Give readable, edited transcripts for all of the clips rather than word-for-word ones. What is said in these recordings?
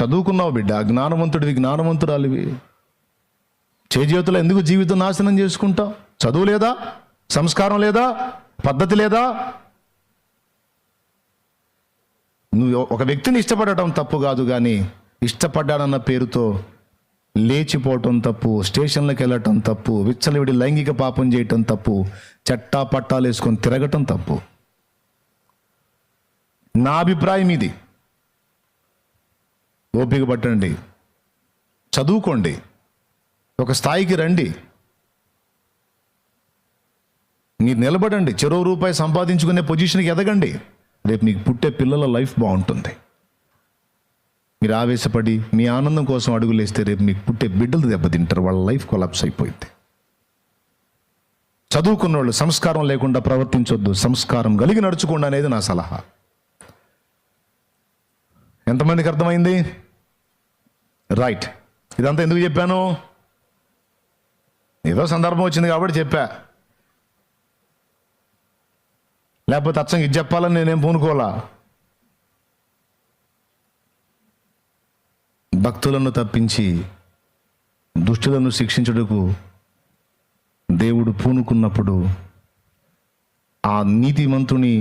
చదువుకున్నావు బిడ్డ, జ్ఞానవంతుడివి, జ్ఞానవంతురాలివి. చేజేతులో ఎందుకు జీవితం నాశనం చేసుకుంటావు? చదువు లేదా? సంస్కారం లేదా? పద్ధతి లేదా? నువ్వు ఒక వ్యక్తిని ఇష్టపడటం తప్పు కాదు, కానీ ఇష్టపడ్డానన్న పేరుతో లేచిపోవటం తప్పు, స్టేషన్లకు వెళ్ళటం తప్పు, విచ్చలవిడి లైంగిక పాపం చేయటం తప్పు, చట్టా పట్టాలు వేసుకొని తిరగటం తప్పు. నా అభిప్రాయం ఇది. ఓపిక పట్టండి, చదువుకోండి, ఒక స్థాయికి రండి, మీరు నిలబడండి, చెరో రూపాయి సంపాదించుకునే పొజిషన్కి ఎదగండి. రేపు మీకు పుట్టే పిల్లల లైఫ్ బాగుంటుంది. మీరు ఆవేశపడి మీ ఆనందం కోసం అడుగులేస్తే రేపు మీకు పుట్టే బిడ్డలు దెబ్బతింటారు, వాళ్ళ లైఫ్ కొలాప్స్ అయిపోయింది. చదువుకున్న వాళ్ళు సంస్కారం లేకుండా ప్రవర్తించొద్దు, సంస్కారం కలిగి నడుచుకోండి అనేది నా సలహా. ఎంతమందికి అర్థమైంది? రైట్. ఇదంతా ఎందుకు చెప్పాను? ఏదో సందర్భం వచ్చింది కాబట్టి చెప్పా, లేకపోతే అచ్చంగా ఇది చెప్పాలని నేనేం పూనుకోవాలా. భక్తులను తప్పించి దుష్టులను శిక్షించుటకు దేవుడు పూనుకున్నప్పుడు ఆ నీతిమంతుని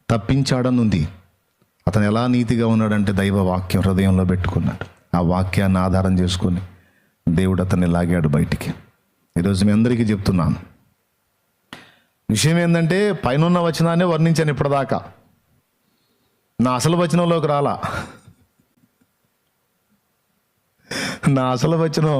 తప్పించాడనుంది. అతను ఎలా నీతిగా ఉన్నాడంటే దైవ వాక్యం హృదయంలో పెట్టుకున్నాడు. ఆ వాక్యాన్ని ఆధారం చేసుకొని దేవుడు అతన్ని లాగాడు బయటికి. ఈరోజు మీ అందరికీ చెప్తున్నాను, విషయం ఏంటంటే పైన వచనాన్ని వర్ణించాను ఇప్పటిదాకా, నా అసలు వచనంలోకి రాలా. నా అసలు వచనం